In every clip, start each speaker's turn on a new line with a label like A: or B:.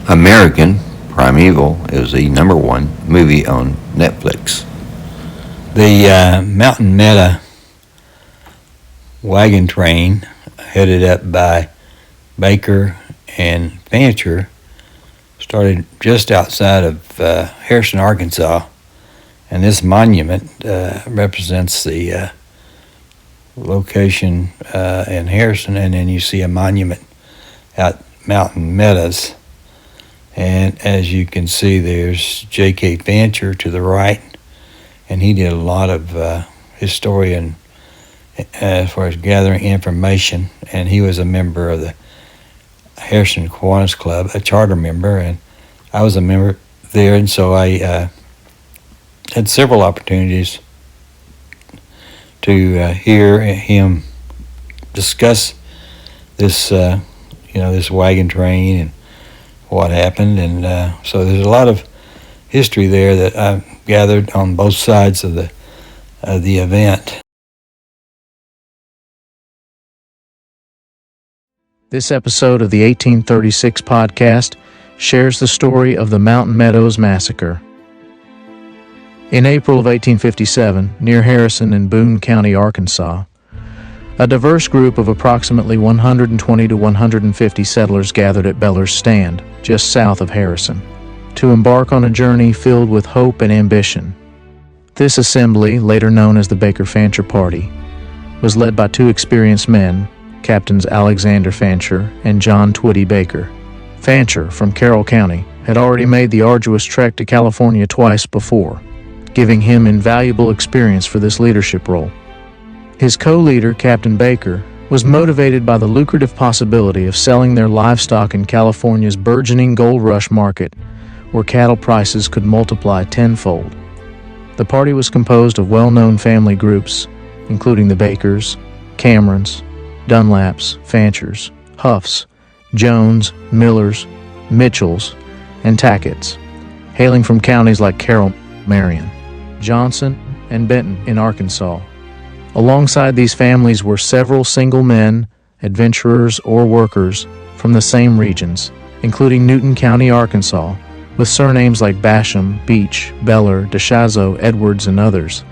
A: American Primeval is the #1 movie on Netflix.
B: The Mountain Meadows Wagon Train, headed up by Baker and Fancher, started just outside of Harrison, Arkansas, and this monument represents the location in Harrison, and then you see a monument at Mountain Meadows. And as you can see, there's J.K. Fancher to the right, and he did a lot of historian as far as gathering information, and he was a member of the Harrison Kiwanis Club, a charter member, and I was a member there, and so I had several opportunities to hear him discuss this, this wagon train and what happened, and so there's a lot of history there that I've gathered on both sides of the event.
C: This episode of the 1836 podcast shares the story of the Mountain Meadows Massacre. In April of 1857, near Harrison in Boone County, Arkansas, a diverse group of approximately 120 to 150 settlers gathered at Beller's Stand, just south of Harrison, to embark on a journey filled with hope and ambition. This assembly, later known as the Baker Fancher Party, was led by two experienced men, Captains Alexander Fancher and John Twitty Baker. Fancher, from Carroll County, had already made the arduous trek to California twice before, giving him invaluable experience for this leadership role. His co-leader, Captain Baker, was motivated by the lucrative possibility of selling their livestock in California's burgeoning gold rush market, where cattle prices could multiply tenfold. The party was composed of well-known family groups, including the Bakers, Camerons, Dunlaps, Fanchers, Huffs, Jones, Millers, Mitchells, and Tackett's, hailing from counties like Carroll, Marion, Johnson, and Benton in Arkansas. Alongside these families were several single men, adventurers, or workers from the same regions, including Newton County, Arkansas, with surnames like Basham, Beach, Beller, DeShazo, Edwards, and others.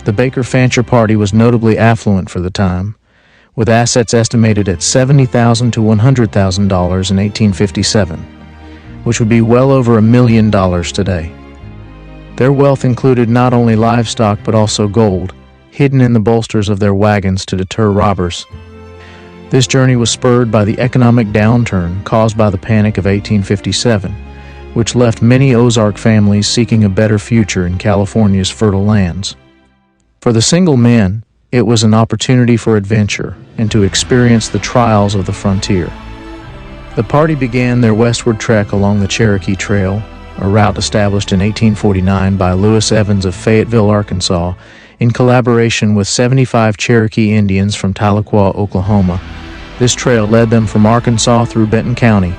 C: The Baker Fancher Party was notably affluent for the time, with assets estimated at $70,000 to $100,000 in 1857, which would be well over $1 million today. Their wealth included not only livestock but also gold, hidden in the bolsters of their wagons to deter robbers. This journey was spurred by the economic downturn caused by the Panic of 1857, which left many Ozark families seeking a better future in California's fertile lands. For the single men, it was an opportunity for adventure and to experience the trials of the frontier. The party began their westward trek along the Cherokee Trail, a route established in 1849 by Lewis Evans of Fayetteville, Arkansas, in collaboration with 75 Cherokee Indians from Tahlequah, Oklahoma. This trail led them from Arkansas through Benton County,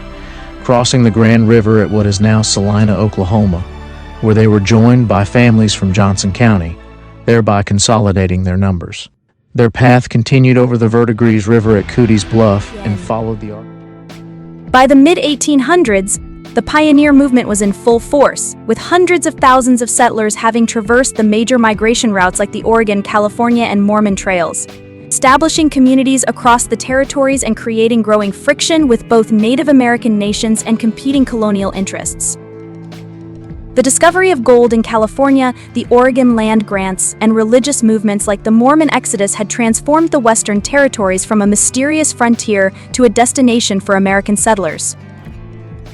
C: crossing the Grand River at what is now Salina, Oklahoma, where they were joined by families from Johnson County, thereby consolidating their numbers. Their path continued over the Verdigris River at Cootie's Bluff and followed the
D: By the mid-1800s, the pioneer movement was in full force, with hundreds of thousands of settlers having traversed the major migration routes like the Oregon, California, and Mormon trails, establishing communities across the territories and creating growing friction with both Native American nations and competing colonial interests. The discovery of gold in California, the Oregon land grants, and religious movements like the Mormon Exodus had transformed the Western territories from a mysterious frontier to a destination for American settlers.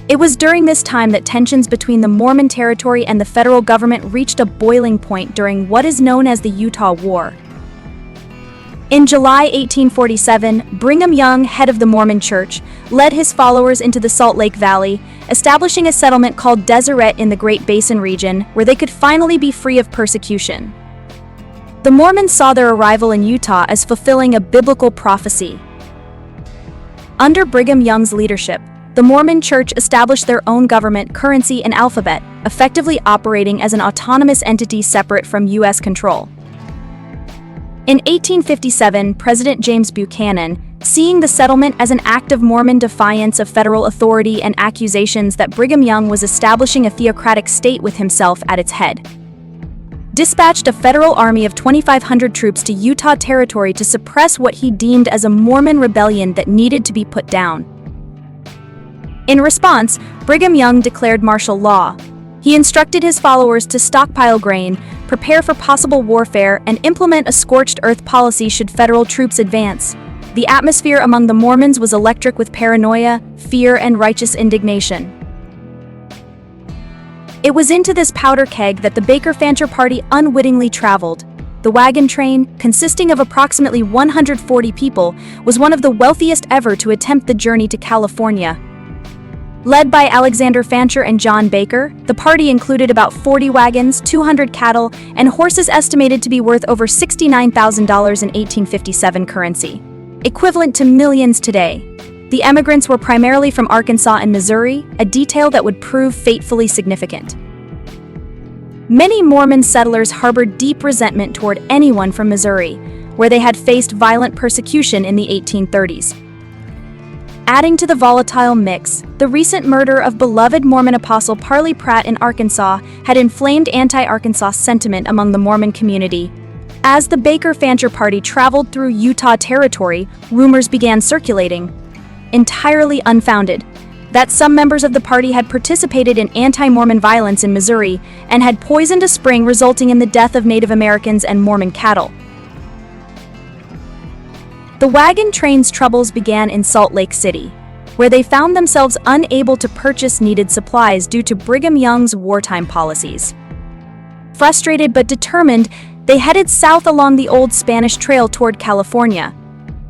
D: It was during this time that tensions between the Mormon territory and the federal government reached a boiling point during what is known as the Utah War. In July 1847, Brigham Young, head of the Mormon Church, led his followers into the Salt Lake Valley, establishing a settlement called Deseret in the Great Basin region, where they could finally be free of persecution. The Mormons saw their arrival in Utah as fulfilling a biblical prophecy. Under Brigham Young's leadership, the Mormon Church established their own government, currency, and alphabet, effectively operating as an autonomous entity separate from U.S. control. In 1857, President James Buchanan, seeing the settlement as an act of Mormon defiance of federal authority and accusations that Brigham Young was establishing a theocratic state with himself at its head. Dispatched a federal army of 2,500 troops to Utah Territory to suppress what he deemed as a Mormon rebellion that needed to be put down. In response, Brigham Young declared martial law. He instructed his followers to stockpile grain, prepare for possible warfare, and implement a scorched earth policy should federal troops advance. The atmosphere among the Mormons was electric with paranoia, fear, and righteous indignation. It was into this powder keg that the Baker Fancher party unwittingly traveled. The Wagon Train, consisting of approximately 140 people, was one of the wealthiest ever to attempt the journey to California. Led by Alexander Fancher and John Baker, the party included about 40 wagons, 200 cattle, and horses estimated to be worth over $69,000 in 1857 currency, equivalent to millions today. The emigrants were primarily from Arkansas and Missouri, a detail that would prove fatefully significant. Many Mormon settlers harbored deep resentment toward anyone from Missouri, where they had faced violent persecution in the 1830s. Adding to the volatile mix, the recent murder of beloved Mormon apostle Parley Pratt in Arkansas had inflamed anti-Arkansas sentiment among the Mormon community. As the Baker Fancher party traveled through Utah Territory, rumors began circulating, entirely unfounded, that some members of the party had participated in anti-Mormon violence in Missouri and had poisoned a spring resulting in the death of Native Americans and Mormon cattle. The Wagon Train's troubles began in Salt Lake City, where they found themselves unable to purchase needed supplies due to Brigham Young's wartime policies. Frustrated but determined, they headed south along the old Spanish Trail toward California.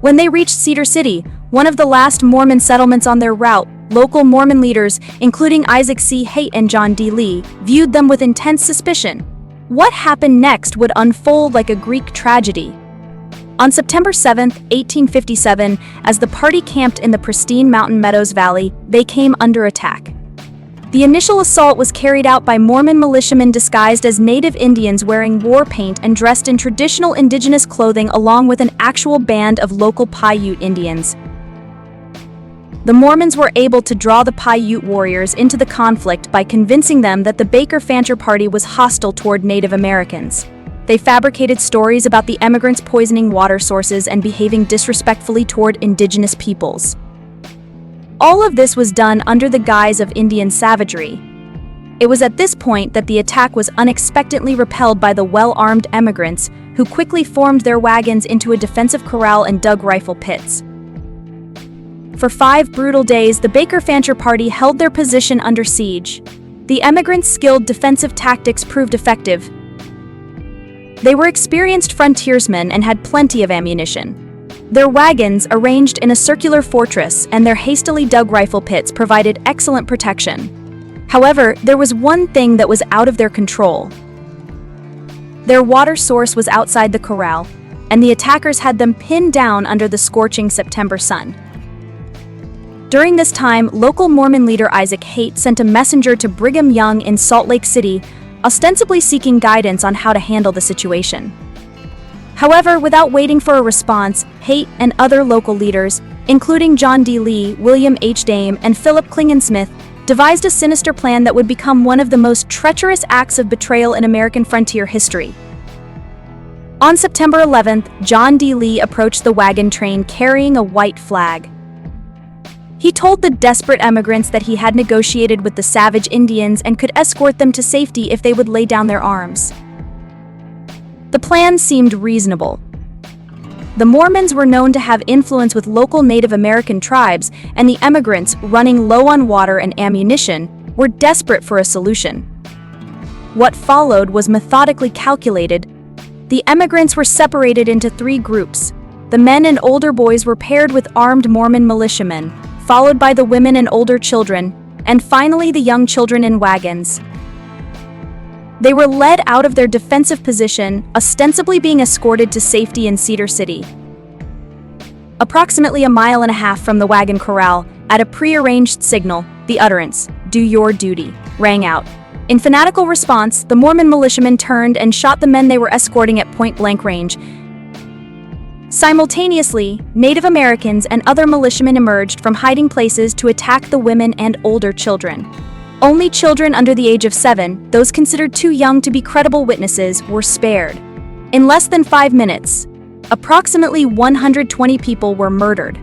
D: When they reached Cedar City, one of the last Mormon settlements on their route, local Mormon leaders, including Isaac C. Haight and John D. Lee, viewed them with intense suspicion. What happened next would unfold like a Greek tragedy. On September 7, 1857, as the party camped in the pristine Mountain Meadows Valley, they came under attack. The initial assault was carried out by Mormon militiamen disguised as native Indians wearing war paint and dressed in traditional indigenous clothing along with an actual band of local Paiute Indians. The Mormons were able to draw the Paiute warriors into the conflict by convincing them that the Baker Fancher party was hostile toward Native Americans. They fabricated stories about the emigrants poisoning water sources and behaving disrespectfully toward indigenous peoples. All of this was done under the guise of Indian savagery. It was at this point that the attack was unexpectedly repelled by the well-armed emigrants, who quickly formed their wagons into a defensive corral and dug rifle pits. For 5 brutal days, the Baker Fancher party held their position under siege. The emigrants' skilled defensive tactics proved effective. They were experienced frontiersmen and had plenty of ammunition. Their wagons, arranged in a circular fortress, and their hastily dug rifle pits provided excellent protection. However, there was one thing that was out of their control. Their water source was outside the corral, and the attackers had them pinned down under the scorching September sun. During this time, local Mormon leader Isaac Haight sent a messenger to Brigham Young in Salt Lake City, ostensibly seeking guidance on how to handle the situation. However, without waiting for a response, Haight and other local leaders, including John D. Lee, William H. Dame, and Philip Klingensmith, devised a sinister plan that would become one of the most treacherous acts of betrayal in American frontier history. On September 11th, John D. Lee approached the wagon train carrying a white flag. He told the desperate emigrants that he had negotiated with the savage Indians and could escort them to safety if they would lay down their arms. The plan seemed reasonable. The Mormons were known to have influence with local Native American tribes, and the emigrants, running low on water and ammunition, were desperate for a solution. What followed was methodically calculated. The emigrants were separated into 3 groups. The men and older boys were paired with armed Mormon militiamen, followed by the women and older children, and finally the young children in wagons. They were led out of their defensive position, ostensibly being escorted to safety in Cedar City. Approximately 1.5 miles from the wagon corral, at a pre-arranged signal, the utterance, "Do your duty," rang out. In fanatical response, the Mormon militiamen turned and shot the men they were escorting at point-blank range. Simultaneously, Native Americans and other militiamen emerged from hiding places to attack the women and older children. Only children under the age of 7, those considered too young to be credible witnesses, were spared. In less than 5 minutes, approximately 120 people were murdered.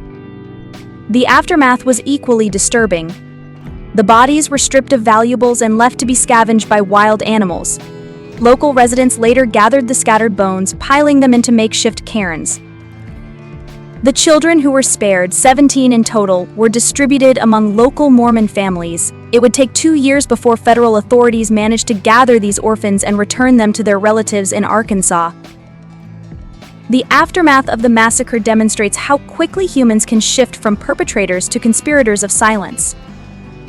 D: The aftermath was equally disturbing. The bodies were stripped of valuables and left to be scavenged by wild animals. Local residents later gathered the scattered bones, piling them into makeshift cairns. The children who were spared, 17 in total, were distributed among local Mormon families. It would take 2 years before federal authorities managed to gather these orphans and return them to their relatives in Arkansas. The aftermath of the massacre demonstrates how quickly humans can shift from perpetrators to conspirators of silence.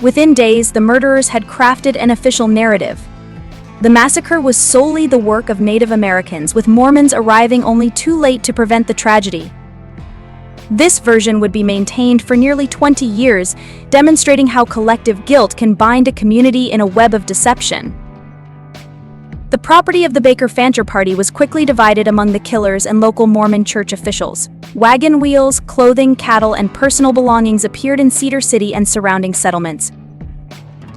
D: Within days, the murderers had crafted an official narrative. The massacre was solely the work of Native Americans, with Mormons arriving only too late to prevent the tragedy. This version would be maintained for nearly 20 years, demonstrating how collective guilt can bind a community in a web of deception. The property of the Baker Fancher party was quickly divided among the killers and local Mormon church officials. Wagon wheels, clothing, cattle, and personal belongings appeared in Cedar City and surrounding settlements.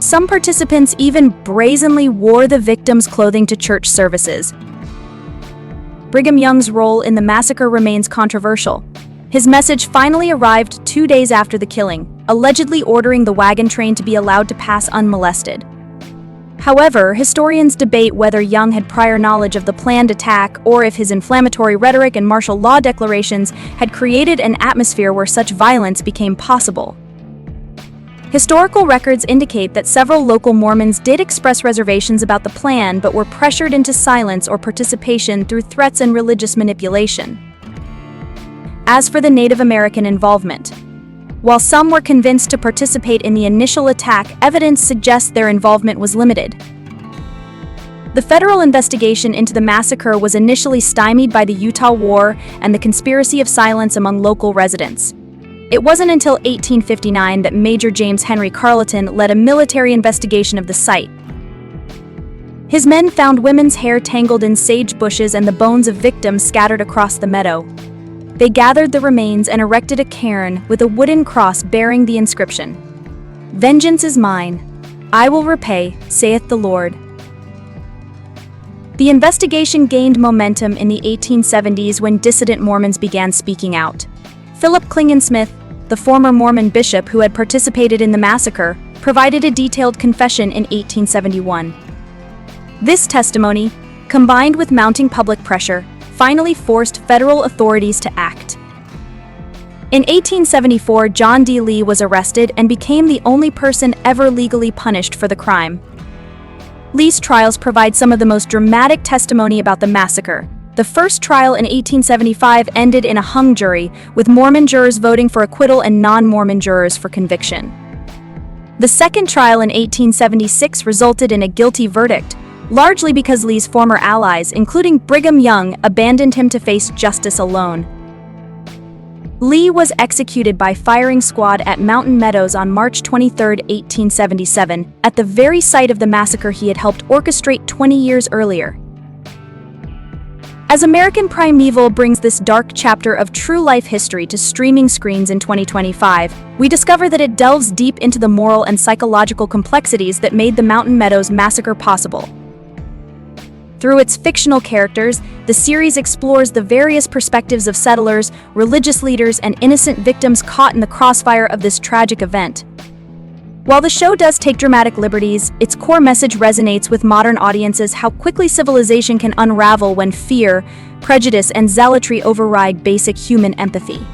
D: Some participants even brazenly wore the victims' clothing to church services. Brigham Young's role in the massacre remains controversial. His message finally arrived 2 days after the killing, allegedly ordering the wagon train to be allowed to pass unmolested. However, historians debate whether Young had prior knowledge of the planned attack or if his inflammatory rhetoric and martial law declarations had created an atmosphere where such violence became possible. Historical records indicate that several local Mormons did express reservations about the plan but were pressured into silence or participation through threats and religious manipulation. As for the Native American involvement, while some were convinced to participate in the initial attack, evidence suggests their involvement was limited. The federal investigation into the massacre was initially stymied by the Utah War and the conspiracy of silence among local residents. It wasn't until 1859 that Major James Henry Carleton led a military investigation of the site. His men found women's hair tangled in sage bushes and the bones of victims scattered across the meadow. They gathered the remains and erected a cairn with a wooden cross bearing the inscription, "Vengeance is mine, I will repay, saith the Lord." The investigation gained momentum in the 1870s when dissident Mormons began speaking out. Philip Klingensmith, the former Mormon bishop who had participated in the massacre, provided a detailed confession in 1871. This testimony, combined with mounting public pressure, finally forced federal authorities to act. In 1874, John D. Lee was arrested and became the only person ever legally punished for the crime. Lee's trials provide some of the most dramatic testimony about the massacre. The first trial in 1875 ended in a hung jury, with Mormon jurors voting for acquittal and non-Mormon jurors for conviction. The second trial in 1876 resulted in a guilty verdict, largely because Lee's former allies, including Brigham Young, abandoned him to face justice alone. Lee was executed by firing squad at Mountain Meadows on March 23, 1877, at the very site of the massacre he had helped orchestrate 20 years earlier. As American Primeval brings this dark chapter of true life history to streaming screens in 2025, we discover that it delves deep into the moral and psychological complexities that made the Mountain Meadows massacre possible. Through its fictional characters, the series explores the various perspectives of settlers, religious leaders, and innocent victims caught in the crossfire of this tragic event. While the show does take dramatic liberties, its core message resonates with modern audiences: how quickly civilization can unravel when fear, prejudice, and zealotry override basic human empathy.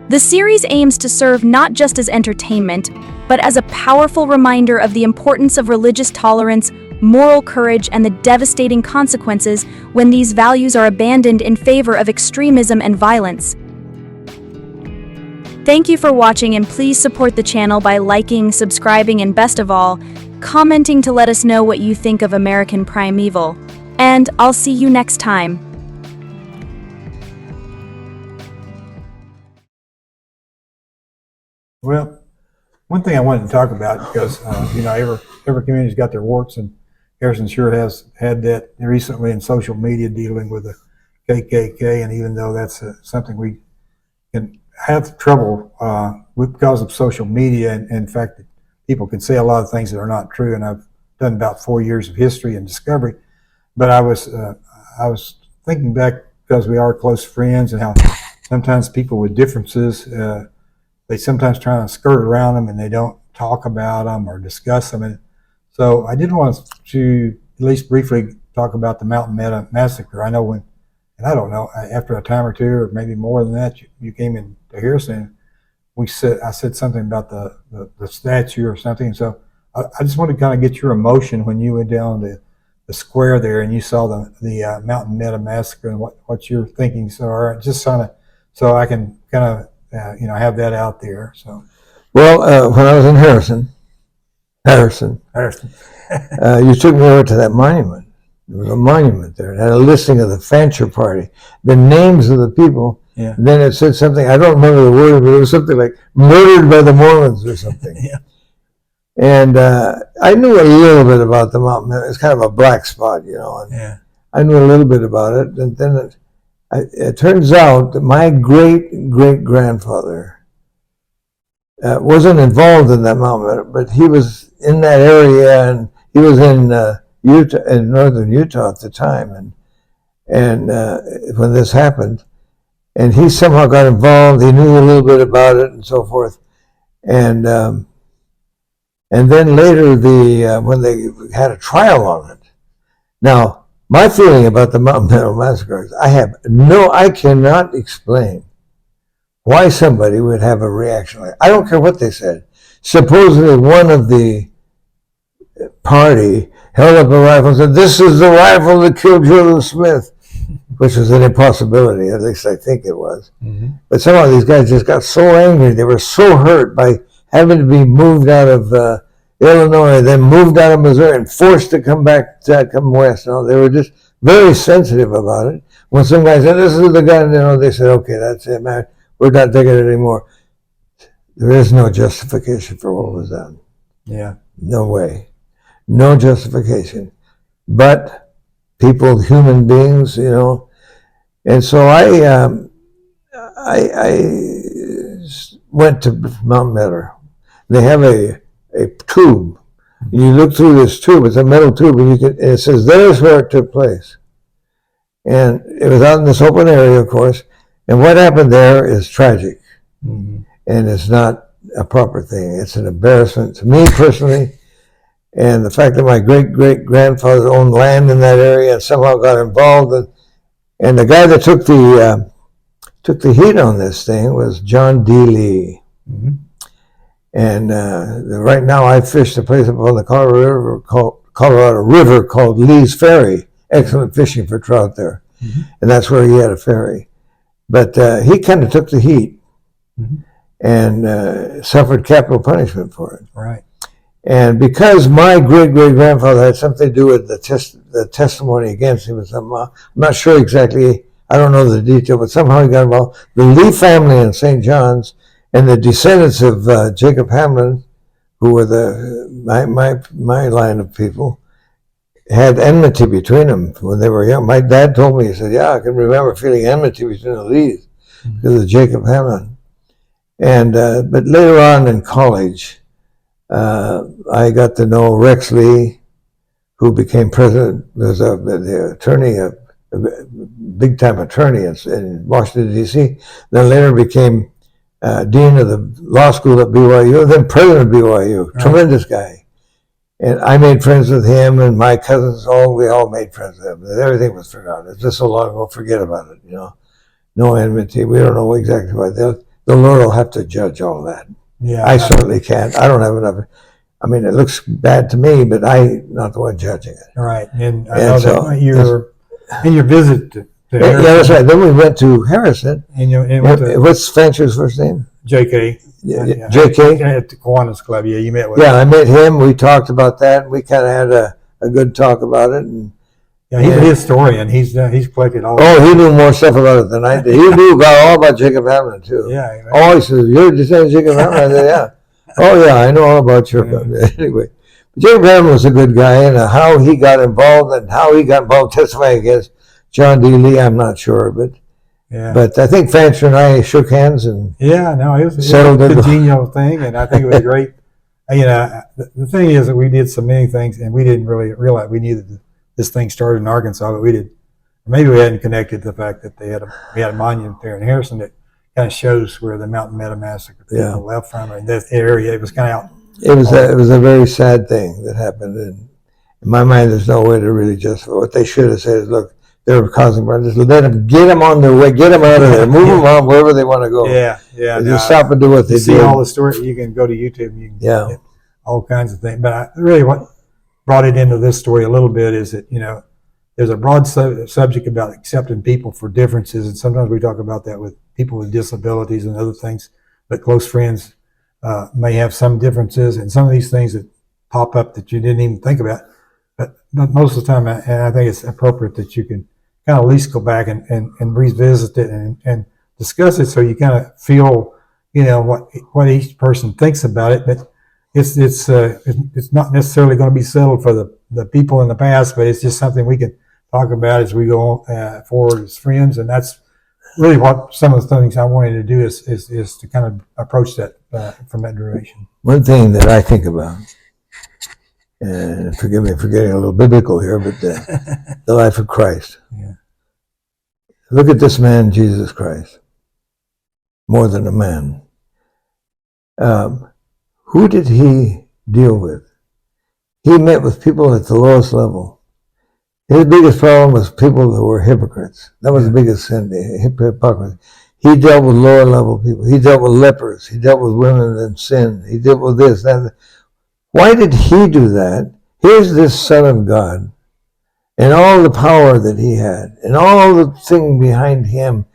D: The series aims to serve not just as entertainment, but as a powerful reminder of the importance of religious tolerance, moral courage, and the devastating consequences when these values are abandoned in favor of extremism and violence. Thank you for watching, and please support the channel by liking, subscribing, and best of all, commenting to let us know what you think of American Primeval. And I'll see you next time.
E: Well, one thing I wanted to talk about, because every community's got their warts, and Harrison sure has had that recently in social media, dealing with the KKK, and even though that's something we can have trouble with because of social media, and in fact, people can say a lot of things that are not true. And I've done about 4 years of history and discovery, but I was thinking back because we are close friends, and how sometimes people with differences, they sometimes try to skirt around them and they don't talk about them or discuss them. And so I did want to at least briefly talk about the Mountain Meadow Massacre. I know when, and I don't know, after a time or two, or maybe more than that, you came in to Harrison. I said something about the statue or something. So I just wanted to kind of get your emotion when you went down to the square there and you saw the Mountain Meadow Massacre, and what your thinkings are, just kind of so I can kind of have that out there. So,
F: well, when I was in Harrison, you took me over to that monument. There was a monument there. It had a listing of the Fancher party, the names of the people.
E: Yeah.
F: And then it said something, I don't remember the word, but it was something like murdered by the Mormons or something.
E: Yeah.
F: And I knew a little bit about the Mountain Meadows. It's kind of a black spot, And
E: Yeah.
F: I knew a little bit about it. And then it turns out that my great-great-grandfather wasn't involved in that Mountain Meadow, but he was in that area, and he was in Utah, in northern Utah at the time, and when this happened, and he somehow got involved. He knew a little bit about it and so forth, and then later when they had a trial on it. Now, my feeling about the Mountain Meadow Massacre is I cannot explain why somebody would have a reaction like that. I don't care what they said. Supposedly one of the party held up a rifle and said, "This is the rifle that killed Joseph Smith," which was an impossibility, at least I think it was. Mm-hmm. But somehow these guys just got so angry. They were so hurt by having to be moved out of Illinois, then moved out of Missouri and forced to come west. They were just very sensitive about it. When some guy said, "This is the guy," they said, "Okay, that's it, man. We're not taking it anymore." There is no justification for what was done.
E: Yeah.
F: No way. No justification. But people, human beings, And so I went to Mountain Meadow. They have a tube. You look through this tube. It's a metal tube, and it says, "There's where it took place." And it was out in this open area, of course. And what happened there is tragic. Mm-hmm. And it's not a proper thing. It's an embarrassment to me personally. And the fact that my great-great-grandfather owned land in that area and somehow got involved. And the guy that took the heat on this thing was John D. Lee. Mm-hmm. And right now I fish a place up on the Colorado River called Lee's Ferry. Excellent fishing for trout there. Mm-hmm. And that's where he had a ferry. But he kind of took the heat. Mm-hmm. And suffered capital punishment for it.
E: Right.
F: And because my great-great-grandfather had something to do with the testimony against him, I'm not sure exactly, I don't know the detail, but somehow he got involved. The Lee family in St. John's and the descendants of Jacob Hamlin, who were my line of people, had enmity between them when they were young. My dad told me, he said, "Yeah, I can remember feeling enmity between the Lees because of Jacob Hamlin." And but later on in college, I got to know Rex Lee, who became president, was the attorney, a big-time attorney in Washington, D.C., then later became dean of the law school at BYU, then president of BYU, right. Tremendous guy. And I made friends with him, and my cousins, we all made friends with him. Everything was forgotten. It's just so long ago, forget about it, No enmity. We don't know exactly why. The Lord will have to judge all that. Yeah, I certainly can't. I don't have enough. I mean, it looks bad to me, but I'm not the one judging it.
E: Right. And I know that in your visit to Harrison.
F: Yeah, that's right. Then we went to Harrison.
E: And
F: what's Fancher's first name?
E: J.K.
F: Yeah. J.K.?
E: At the Kiwanis Club. Yeah, you met with him.
F: Yeah, I met him. We talked about that. We kind of had a good talk about it. And
E: yeah, he's a historian. He's collected all.
F: Oh, he knew more stuff about it than I did. He knew all about Jacob Hamlin too.
E: Yeah.
F: Oh, he says, "You're descendant of Jacob Hamlin?" I said, "Yeah." "Oh, yeah, I know all about your family." Anyway, Jacob Hamlin was a good guy, and how he got involved testifying against John D. Lee, I'm not sure, but I think Fancher and I shook hands and
E: No, it was
F: settled
E: a
F: it.
E: congenial thing, and I think it was great. The thing is that we did so many things, and we didn't really realize we knew that this thing started in Arkansas, but we did. Maybe we hadn't connected the fact that we had a monument there in Harrison that kind of shows where the Mountain Meadow Massacre people left from, and that area. It was kind of out.
F: It was a very sad thing that happened, and in my mind, there's no way to really justify. What they should have said is, look, they were causing problems. Let them get them on their way, get them out of there, move them on wherever they want to go. Just stop and do what they do.
E: See all the stories. You can go to YouTube and you can get all kinds of things. But really, what brought it into this story a little bit is that there's a broad subject about accepting people for differences, and sometimes we talk about that with people with disabilities and other things. But close friends may have some differences, and some of these things that pop up that you didn't even think about. But most of the time, and I think it's appropriate that you can kind of at least go back and revisit it and discuss it, so you kind of feel what each person thinks about it. But it's not necessarily going to be settled for the people in the past, but it's just something we can talk about as we go forward as friends. And that's really what some of the things I wanted to do is to kind of approach that from that direction.
F: One thing that I think about, and forgive me for getting a little biblical here, but the life of Christ. Look at this man, Jesus Christ. More than a man. Who did he deal with? He met with people at the lowest level. His biggest problem was people who were hypocrites. That was the biggest sin, hypocrisy. He dealt with lower level people. He dealt with lepers. He dealt with women in sin. He dealt with this, that. Why did he do that? Here's this Son of God, and all the power that he had, and all the thing behind him,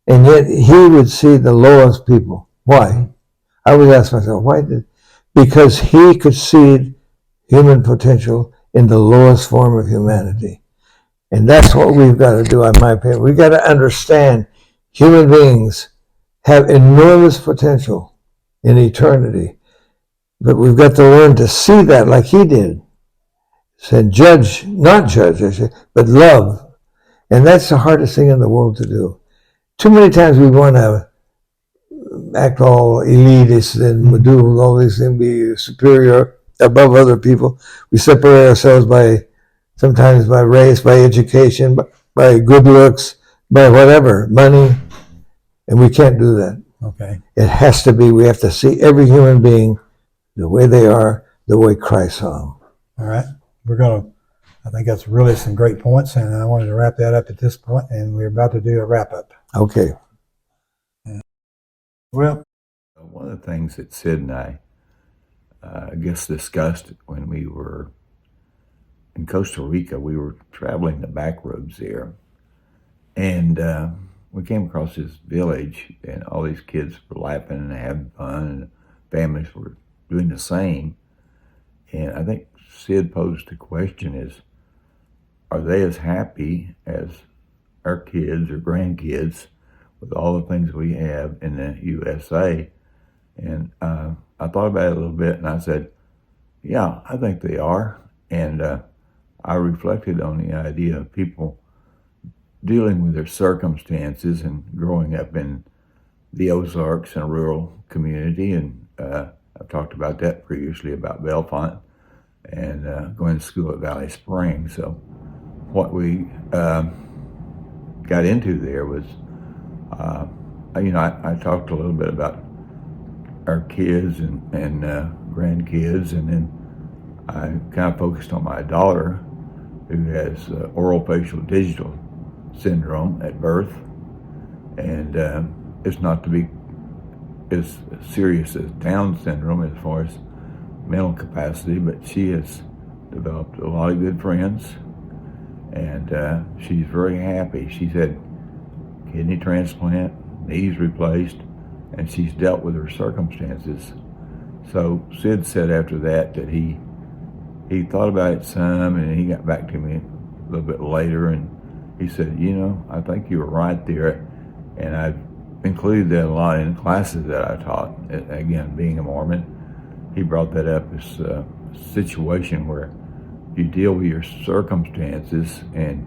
F: and yet he would see the lowest people. Why? I would ask myself, because he could see human potential in the lowest form of humanity. And that's what we've got to do, in my opinion. We've got to understand human beings have enormous potential in eternity. But we've got to learn to see that like he did. Said not judge, but love. And that's the hardest thing in the world to do. Too many times we want to act all elitist and do all these things, be superior, above other people. We separate ourselves sometimes by race, by education, by good looks, by whatever, money. And we can't do that.
E: Okay.
F: It has to be, we have to see every human being the way they are, the way Christ saw them.
E: All right. I think that's really some great points, and I wanted to wrap that up at this point, and we're about to do a wrap up.
F: Okay.
E: Well,
A: one of the things that Sid and I guess discussed when we were in Costa Rica, we were traveling the back roads there, and we came across this village, and all these kids were laughing and having fun, and families were doing the same. And I think Sid posed the question is, are they as happy as our kids or grandkids with all the things we have in the USA? And I thought about it a little bit, and I said, yeah, I think they are. And I reflected on the idea of people dealing with their circumstances and growing up in the Ozarks in a rural community. And I've talked about that previously, about Bellefonte, and going to school at Valley Springs. So what we got into there was, I talked a little bit about our kids and grandkids, and then I kind of focused on my daughter, who has orofacial digital syndrome at birth, and it's not to be as serious as Down syndrome as far as mental capacity, but she has developed a lot of good friends, and she's very happy. She's had kidney transplant, knees replaced, and she's dealt with her circumstances. So Sid said after that he thought about it some, and he got back to me a little bit later, and he said, I think you were right there, and I've included that a lot in classes that I taught. Again, being a Mormon, he brought that up as a situation where you deal with your circumstances and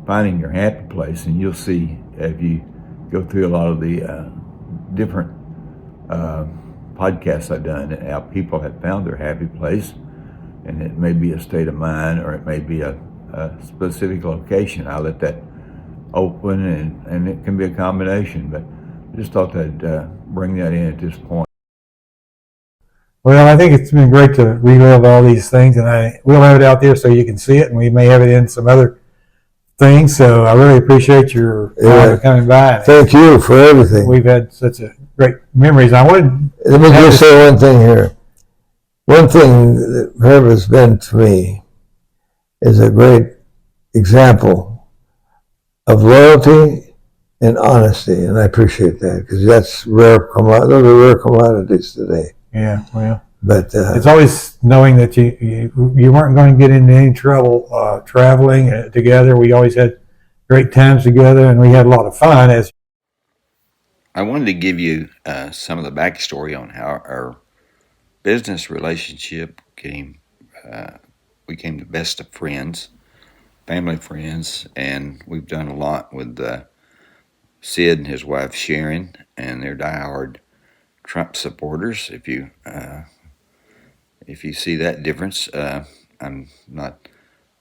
A: finding your happy place, and you'll see if you go through a lot of the different podcasts I've done, how people have found their happy place, and it may be a state of mind or it may be a specific location. I let that open, and it can be a combination, but I just thought I'd bring that in at this point.
E: Well, I think it's been great to relive all these things, and we'll have it out there so you can see it, and we may have it in some other things. So I really appreciate your time coming by.
F: Thank you for everything.
E: We've had such a great memories. I wanted.
F: Let me just say one thing here. One thing that Herb has been to me is a great example of loyalty and honesty, and I appreciate that because that's rare. Those are rare commodities today.
E: Yeah, well,
F: but
E: it's always knowing that you weren't going to get into any trouble traveling together. We always had great times together, and we had a lot of fun. As
B: I wanted to give you some of the backstory on how our business relationship became the best of friends, family friends, and we've done a lot with Sid and his wife Sharon, and they're diehard Trump supporters. If you see that difference, I'm not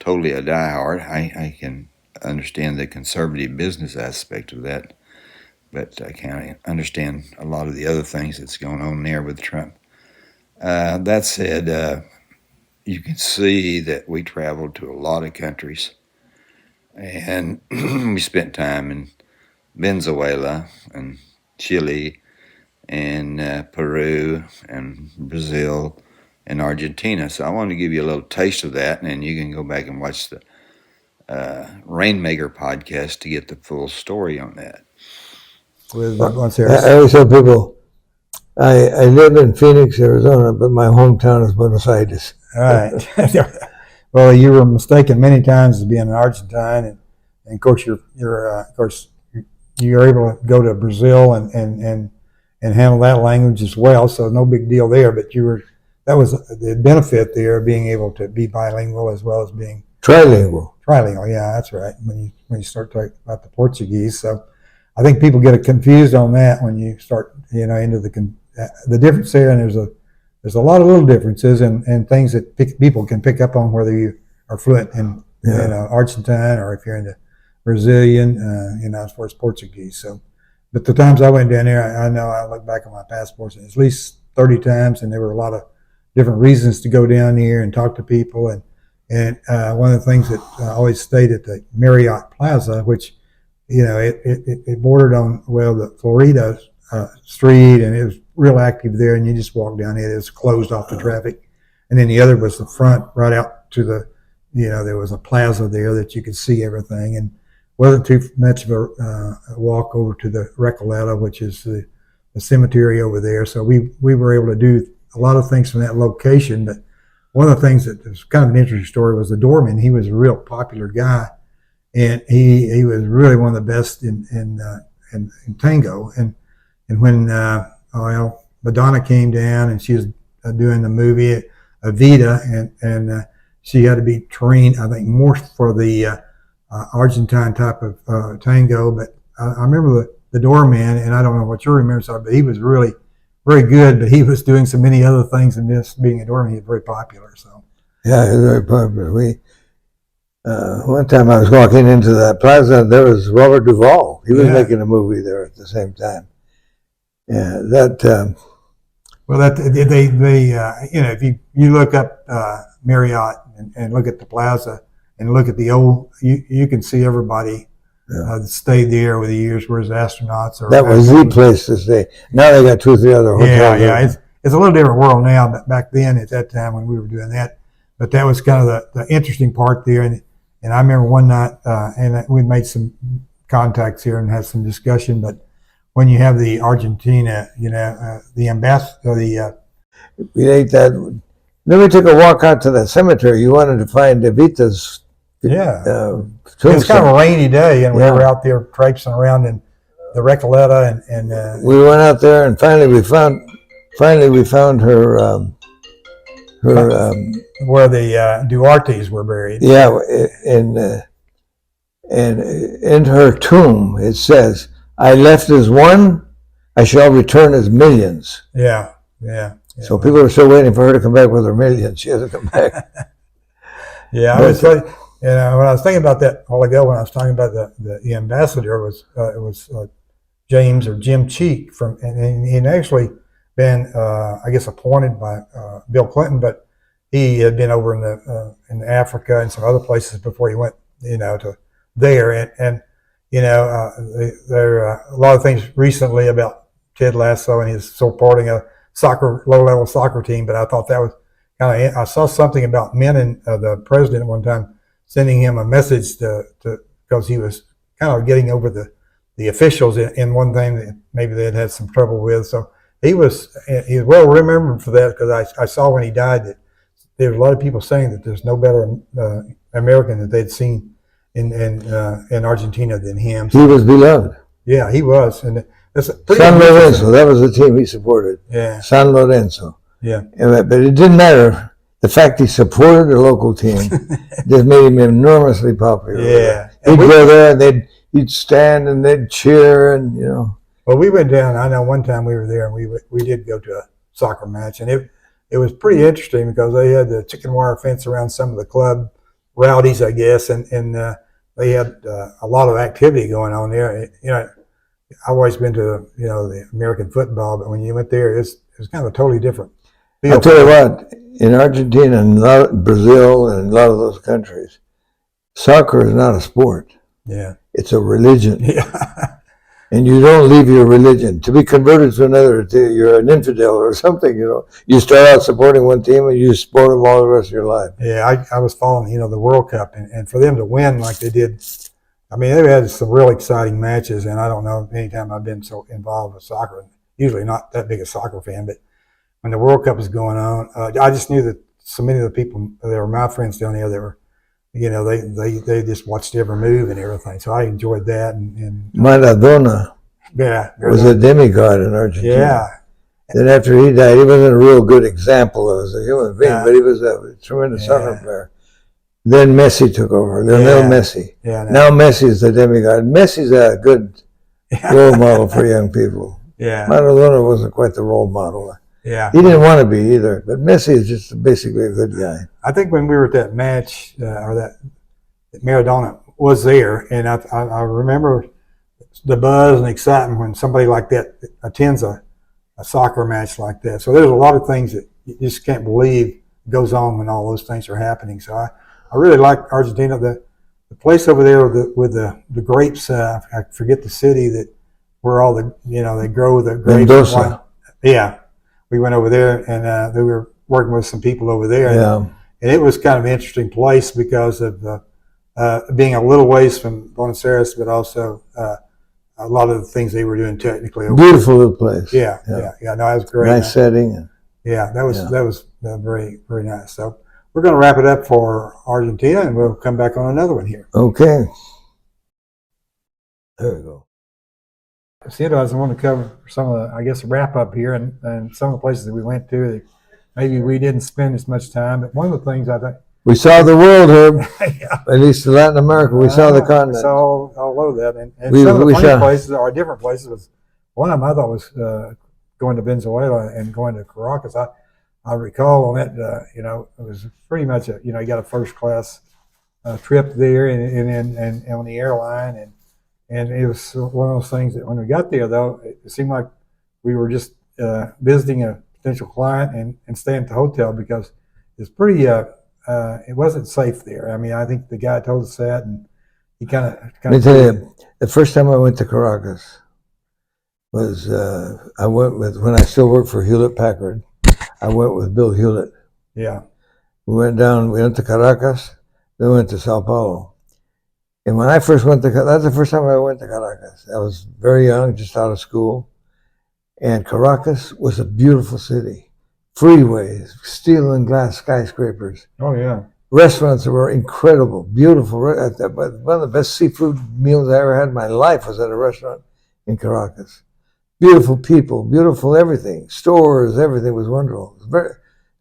B: totally a diehard. I can understand the conservative business aspect of that, but I can't understand a lot of the other things that's going on there with Trump. That said, you can see that we traveled to a lot of countries, and we spent time in Venezuela and Chile and Peru and Brazil and Argentina. So I wanted to give you a little taste of that, and then you can go back and watch the Rainmaker podcast to get the full story on that.
E: with
F: I always tell people, I live in Phoenix, Arizona, but my hometown is Buenos Aires.
E: All right. Well, you were mistaken many times as being an Argentine, and of course you're able to go to Brazil and handle that language as well. So no big deal there. But that was the benefit there, being able to be bilingual as well as being
F: Trilingual.
E: Yeah, that's right. When you start talking about the Portuguese, so I think people get confused on that when you start into the difference there, and there's a lot of little differences and things that people can pick up on whether you are fluent in Argentine or if you're into Brazilian, as far as Portuguese. So, but the times I went down there, I know I look back on my passports at least 30 times, and there were a lot of different reasons to go down here and talk to people. And one of the things that I always stayed at the Marriott Plaza, which it bordered on the Florida street, and it was real active there. And you just walk down it; it was closed off to traffic. And then the other was the front, right out to the, there was a plaza there that you could see everything, and wasn't too much of a walk over to the Recoleta, which is the cemetery over there. So we were able to do a lot of things from that location. But one of the things that was kind of an interesting story was the doorman. He was a real popular guy, and he was really one of the best in tango. And when Madonna came down and she was doing the movie Evita, and she had to be trained, I think, more for the Argentine type of tango. But I remember the doorman, and I don't know what your remembers are, but he was really very good. But he was doing so many other things than just being a doorman. He was very popular. So
F: yeah, he was very popular. One time I was walking into that plaza, there was Robert Duvall. He was making a movie there at the same time. Yeah, that.
E: Well, that they if you look up Marriott and look at the plaza and look at the old, you can see everybody that stayed there over the years, whereas astronauts or
F: that was the place to stay. Now they got 2 or 3 other hotels.
E: Yeah. It's a little different world now, but back then at that time when we were doing that, but that was kind of the interesting part there. And I remember one night, and we made some contacts here and had some discussion, but when you have the Argentina, the ambassador,
F: we ate that. Then we took a walk out to that cemetery. You wanted to find Evita's.
E: It's kind of a rainy day, and we were out there traipsing around in the Recoleta, and
F: we went out there, and finally we found her where
E: the Duartes were buried.
F: Yeah, and And in her tomb, it says, "I left as one, I shall return as millions."
E: Yeah.
F: So people are still waiting for her to come back with her millions. She hasn't come back.
E: Yeah, I was like, when I was thinking about that a while ago, when I was talking about the ambassador, was James or Jim Cheek and he'd actually been, I guess, appointed by Bill Clinton, but he had been over in Africa and some other places before he went, to there. And there are a lot of things recently about Ted Lasso and his supporting a low-level soccer team, but I thought that was I saw something about Menon, the president, one time sending him a message because he was kind of getting over the officials in one thing that maybe they had some trouble with. So he's well remembered for that, because I saw when he died that there were a lot of people saying that there's no better American that they'd seen in Argentina than him.
F: He was beloved.
E: Yeah, he was, and that's
F: San Lorenzo. That was the team he supported.
E: Yeah,
F: San Lorenzo.
E: Yeah,
F: but it didn't matter. The fact he supported the local team just made him enormously popular.
E: Yeah,
F: he'd go there and he'd stand and they'd cheer and
E: Well, we went down. I know one time we were there and we did go to a soccer match, and it was pretty interesting because they had the chicken wire fence around some of the club rowdies, I guess, and they had a lot of activity going on there. I've always been to the American football, but when you went there, it was kind of a totally different feel.
F: I'll tell you what, in Argentina and Brazil and a lot of those countries, soccer is not a sport.
E: Yeah.
F: It's a religion.
E: Yeah.
F: And you don't leave your religion. To be converted to another, you're an infidel or something, You start out supporting one team and you support them all the rest of your life.
E: Yeah, I was following, the World Cup, and for them to win like they did, I mean, they've had some real exciting matches, and I don't know any time I've been so involved with soccer. Usually not that big a soccer fan, but when the World Cup was going on, I just knew that so many of the people that were my friends down there that were, they just watched every move and everything. So I enjoyed that. And
F: Maradona was a demigod in Argentina.
E: Yeah.
F: Then after he died, he wasn't a real good example as a human being, but he was a tremendous soccer player. Then Messi took over, Lionel Messi.
E: Yeah,
F: now Messi is the demigod. Messi's a good role model for young people.
E: Yeah.
F: Maradona wasn't quite the role model.
E: Yeah.
F: He didn't want to be either, but Messi is just basically a good guy.
E: I think when we were at that match, or that Maradona was there, and I remember the buzz and excitement when somebody like that attends a soccer match like that. So there's a lot of things that you just can't believe goes on when all those things are happening. So I really like Argentina. The place over there with the grapes, I forget the city where all they grow the grapes.
F: Mendoza.
E: Yeah. We went over there and we were working with some people over there. And it was kind of an interesting place because of being a little ways from Buenos Aires, but also a lot of the things they were doing technically.
F: Beautiful little place.
E: Yeah. No, it was great.
F: Nice setting.
E: Yeah, that was very, very nice. So we're going to wrap it up for Argentina, and we'll come back on another one here.
F: Okay. There we go.
E: I want to cover some of the, I guess, wrap up here and some of the places that we went to that maybe we didn't spend as much time. But one of the things I think
F: we saw the world, Herb.
E: Yeah.
F: At least in Latin America, we saw the continent.
E: We saw all over that, and some of the funny places or different places. Was one of them I thought was going to Venezuela and going to Caracas. I recall on that, it was pretty much you got a first class trip there, and on the airline and it was one of those things that when we got there, though, it seemed like we were just visiting a potential client and staying at the hotel because it's pretty, it wasn't safe there. I mean, I think the guy told us that, and he kind of.
F: Let me tell you, the first time I went to Caracas was, I went with, when I still worked for Hewlett-Packard, I went with Bill Hewlett.
E: Yeah.
F: We went to Caracas, then went to Sao Paulo. And when I first went to, that's the first time I went to Caracas. I was very young, just out of school. And Caracas was a beautiful city. Freeways, steel and glass skyscrapers.
E: Oh, yeah.
F: Restaurants were incredible, beautiful. One of the best seafood meals I ever had in my life was at a restaurant in Caracas. Beautiful people, beautiful everything. Stores, everything was wonderful. It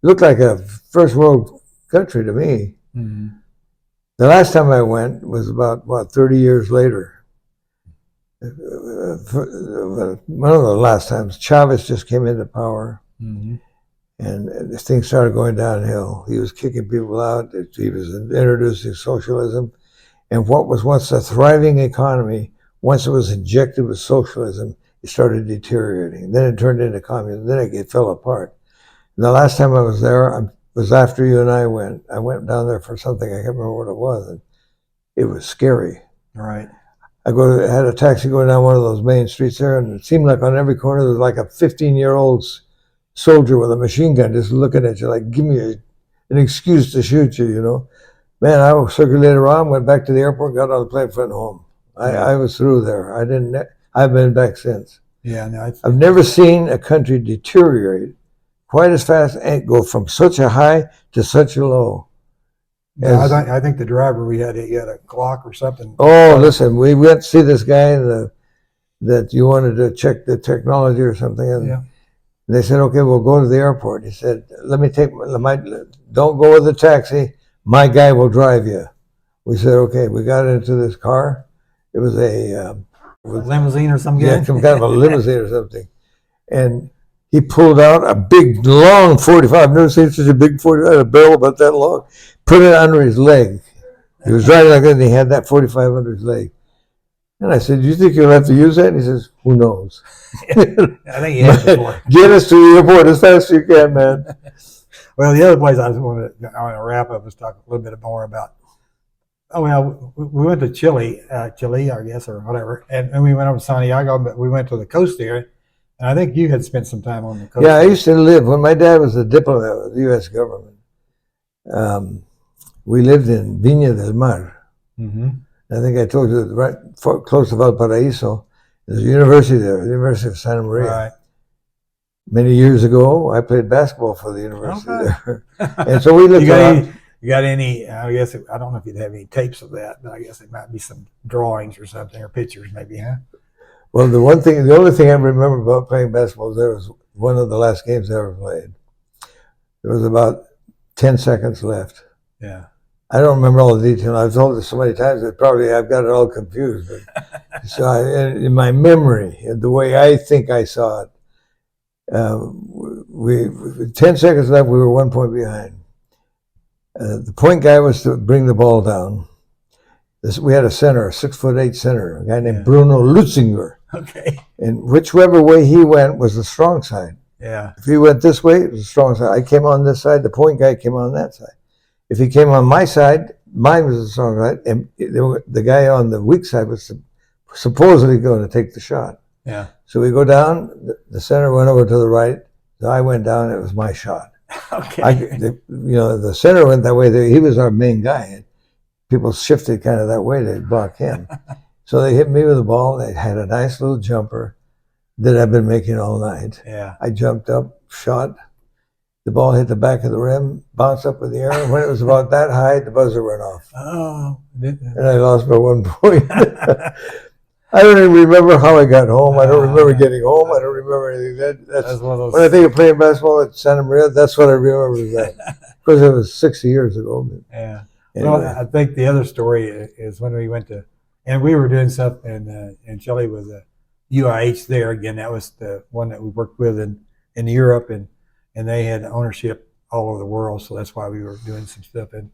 F: looked like a first world country to me.
E: Mm-hmm.
F: The last time I went was about, 30 years later. One of the last times, Chavez just came into power.
E: Mm-hmm.
F: And things started going downhill. He was kicking people out. He was introducing socialism. And what was once a thriving economy, once it was injected with socialism, it started deteriorating. Then it turned into communism. Then it fell apart. And the last time I was there was after you and I went. I went down there for something. I can't remember what it was. And it was scary.
E: Right.
F: I had a taxi going down one of those main streets there, and it seemed like on every corner there was like a 15-year-old soldier with a machine gun just looking at you like, give me an excuse to shoot you, you know. Man, I circulated around, went back to the airport, got on the plane, went home. I was through there. I've been back since.
E: Yeah, no,
F: I've never seen a country deteriorate quite as fast and go from such a high to such a low.
E: Yeah, I think the driver he had a clock or something.
F: Oh, listen, we went to see this guy that you wanted to check the technology or something. And
E: Yeah.
F: they said, okay, we'll go to the airport. He said, don't go with the taxi. My guy will drive you. We said, okay. We got into this car. It was a
E: limousine or some
F: yeah, some kind of a limousine or something. And he pulled out a big, long 45. I've never seen such a big 45, a barrel about that long. Put it under his leg. He was driving like that, and he had that 45 under his leg. And I said, do you think you'll have to use that? And he says, who knows?
E: I think he has before.
F: Get us to the airport as fast as you can, man.
E: Well, the other place I want to wrap up is talk a little bit more about. Oh well, we went to Chile, I guess, or whatever, and we went over to Santiago, but we went to the coast there, and I think you had spent some time on the coast.
F: Yeah, I used to live when my dad was a diplomat with the U.S. government. We lived in Viña del Mar.
E: Mm-hmm.
F: I think I told you right close to Valparaiso. There's a university there, the University of Santa Maria.
E: Right.
F: Many years ago, I played basketball for the university there,
E: Okay.
F: and so we lived.
E: You got any? I guess I don't know if you'd have any tapes of that, but I guess it might be some drawings or something, or pictures, maybe, huh?
F: Well, the only thing I remember about playing basketball was one of the last games I ever played. There was about 10 seconds left.
E: Yeah.
F: I don't remember all the detail. I've told it so many times that probably I've got it all confused. But so in my memory, the way I think I saw it, 10 seconds left, we were 1 point behind. The point guy was to bring the ball down. We had a center, a 6'8" center, a guy named Bruno Lutzinger.
E: Okay.
F: And whichever way he went was the strong side.
E: Yeah.
F: If he went this way, it was the strong side. I came on this side, the point guy came on that side. If he came on my side, mine was the strong side, and the guy on the weak side was supposedly going to take the shot.
E: Yeah.
F: So we go down, the center went over to the right, so I went down, it was my shot.
E: Okay.
F: The center went that way, he was our main guy, and people shifted kind of that way to block him. So they hit me with the ball, they had a nice little jumper that I've been making all night.
E: Yeah.
F: I jumped up, shot, the ball hit the back of the rim, bounced up in the air, and when it was about that high, the buzzer went off.
E: Oh.
F: And I lost by 1 point. I don't even remember how I got home. I don't remember getting home. I don't remember anything. That's
E: one of those.
F: When I think of playing basketball at Santa Maria, that's what I remember was that. Of course, it was 60 years ago. But
E: Yeah.
F: anyway.
E: Well, I think the other story is when we went to, and we were doing stuff in Chile with the UIH there. Again, that was the one that we worked with in Europe, and they had ownership all over the world. So that's why we were doing some stuff in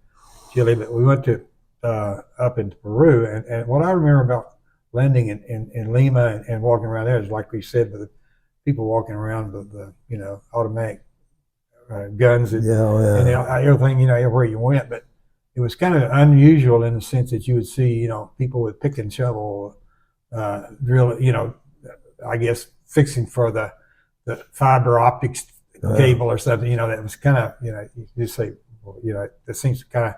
E: Chile. But we went to up into Peru, and what I remember about landing in Lima and walking around there is like we said, with the people walking around with the automatic guns and everything, everywhere you went. But it was kind of unusual in the sense that you would see, people with pick and shovel, drill, I guess fixing for the fiber optics cable or something, that was kind of, you say, well, that seems kind of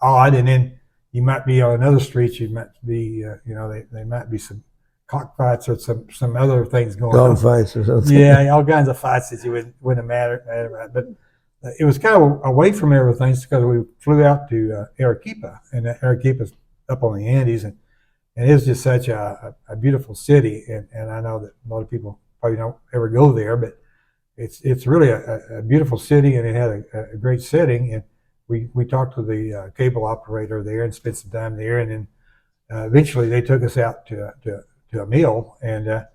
E: odd. And then you might be on another street, you might be, there might be some cockfights or some other things going on.
F: Gunfights or something.
E: Yeah, all kinds of fights that you wouldn't have mattered about. But it was kind of away from everything because we flew out to Arequipa, and Arequipa's up on the Andes, and it is just such a beautiful city. And I know that a lot of people probably don't ever go there, but it's really a beautiful city, and it had a great setting. And we talked to the cable operator there and spent some time there, and then eventually they took us out to a meal, and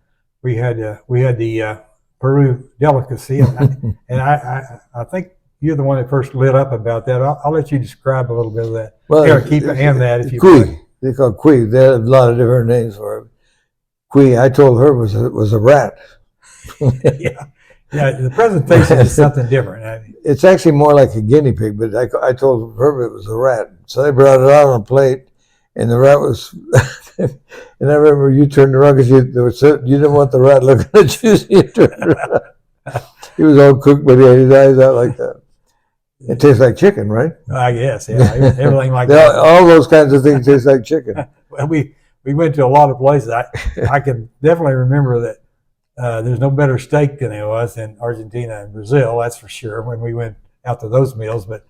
E: we had the Peru delicacy, and I think you're the one that first lit up about that. I'll let you describe a little bit of that.
F: Well,
E: Arequipa and that, if you
F: Cui.
E: would.
F: They call it Cui. They have a lot of different names for it. Cui, I told her was a rat.
E: Yeah, the presentation is something different.
F: It's actually more like a guinea pig, but I told her it was a rat. So they brought it out on a plate, and the rat was. And I remember you turned around because you didn't want the rat looking at you. So you turned around. He was all cooked, but he had his eyes out like that. It tastes like chicken, right?
E: I guess, yeah, everything like that.
F: All those kinds of things taste like chicken.
E: Well, we went to a lot of places. I can definitely remember that there's no better steak than it was in Argentina and Brazil, that's for sure, when we went out to those meals. But,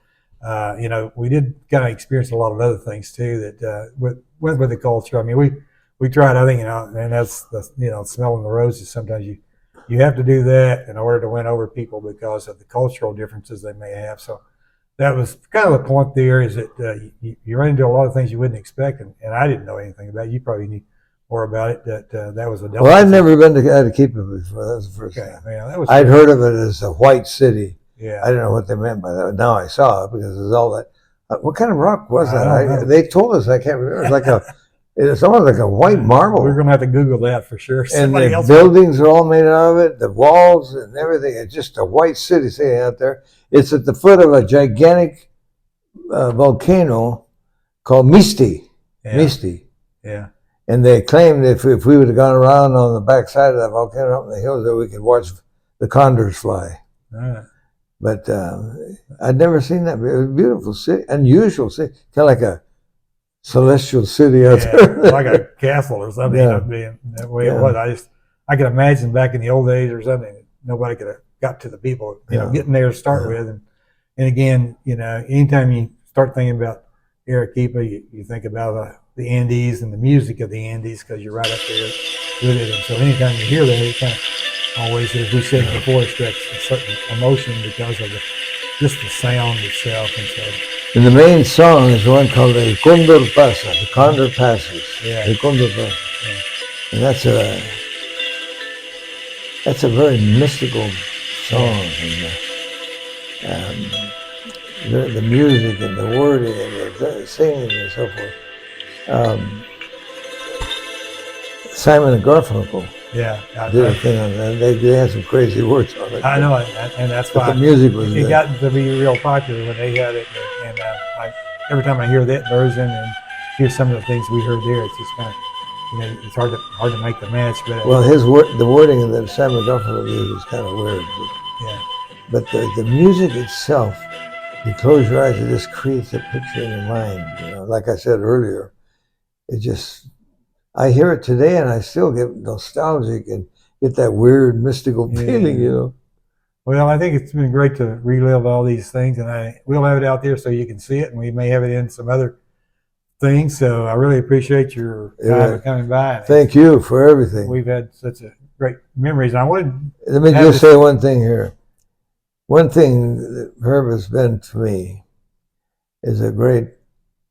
E: we did kind of experience a lot of other things, too, that went with the culture. I mean, we tried, I think, and that's, smelling the roses. Sometimes you have to do that in order to win over people because of the cultural differences they may have. So that was kind of the point there, is that you run into a lot of things you wouldn't expect, and I didn't know anything about it. You probably knew more about it. That was a delicacy.
F: Well, I've never been to Arequipa before. That was the first time.
E: Yeah,
F: I'd heard of it as a white city.
E: Yeah.
F: I didn't know what they meant by that. Now I saw it because there's all that. What kind of rock was
E: I don't know.
F: that? They told us. I can't remember. It's almost like a white marble.
E: We're going to have to Google that for sure.
F: And the buildings are all made out of it, the walls and everything. It's just a white city sitting out there. It's at the foot of a gigantic volcano called Misti.
E: Yeah.
F: Misti.
E: Yeah.
F: And they claimed if we would have gone around on the backside of that volcano up in the hills, that we could watch the condors fly.
E: All right.
F: But I'd never seen that. It was a beautiful city, unusual city, kind of like a celestial city out there.
E: Like a castle or something.
F: Yeah.
E: Being that way it was. I could imagine back in the old days or something, nobody could have got to the people, getting there to start with. And again, anytime you start thinking about Arequipa, you think about the Andes and the music of the Andes, because you're right up there with it. And so anytime you hear that, it kind of always, as we said before, strikes a certain emotion because of just the sound itself. And so.
F: And the main song is one called El Condor Pasa, the Condor Passes.
E: Yeah.
F: El Condor Pasa.
E: Yeah.
F: And that's a very mystical song. And the music and the wording and the singing and so forth. Simon and Garfunkel did a thing on that. They had some crazy words on it.
E: I know, and that's why
F: the music was
E: it got to be real popular when they had it. And every time I hear that version and hear some of the things we heard there, it's just kind of, it's hard to make the match. But
F: well, the wording of the Simon Garfunkel music is kind of weird. But the music itself, you close your eyes, it just creates a picture in your mind. Like I said earlier, I hear it today and I still get nostalgic and get that weird mystical feeling.
E: Well, I think it's been great to relive all these things, and we'll have it out there so you can see it, and we may have it in some other things. So I really appreciate your time coming by.
F: Thank you for everything.
E: We've had such a great memories. And I wanted.
F: Let me just say one thing here. One thing that Herb has been to me is a great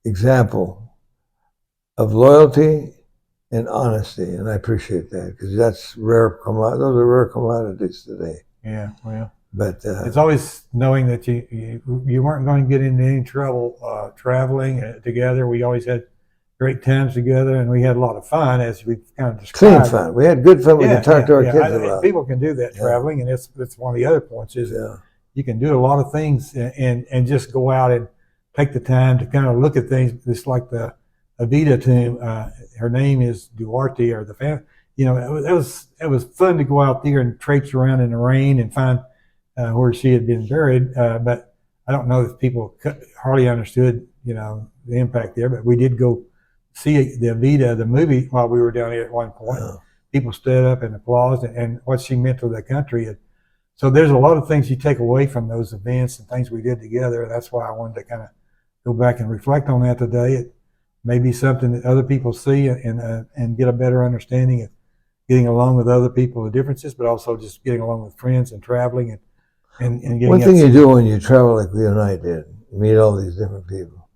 F: example of loyalty and honesty, and I appreciate that because that's rare. Those are rare commodities today.
E: Yeah, well,
F: but
E: it's always knowing that you weren't going to get into any trouble traveling together. We always had great times together, and we had a lot of fun, as we kind of described.
F: Clean fun. We had good fun. We could talk to our kids about.
E: People can do that traveling, and that's one of the other points is you can do a lot of things and just go out and take the time to kind of look at things. Just like the Evita tomb, her name is Duarte, or the family. It was fun to go out there and traipse around in the rain and find where she had been buried. But I don't know if people hardly understood, the impact there. But we did go see the Evita, the movie, while we were down here at one point. Yeah. People stood up and applauded and what she meant to the country. So there's a lot of things you take away from those events and things we did together. That's why I wanted to kind of go back and reflect on that today. It may be something that other people see and get a better understanding of getting along with other people, the differences, but also just getting along with friends and traveling and getting.
F: One thing you do when you travel like we and I did You meet all these different people.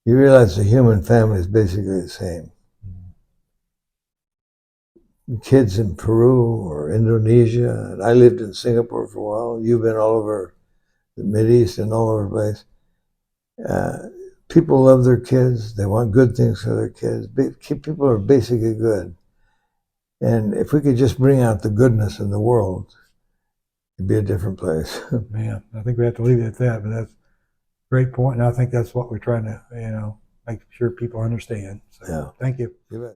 F: You realize the human family is basically the same. Kids in Peru or Indonesia, and I lived in Singapore for a while. You've been all over the Mideast and all over the place. People love their kids. They want good things for their kids. People are basically good. And if we could just bring out the goodness in the world, it'd be a different place.
E: Yeah, I think we have to leave it at that, but that's a great point, and I think that's what we're trying to, make sure people understand. So,
F: Yeah.
E: thank you.
F: You bet.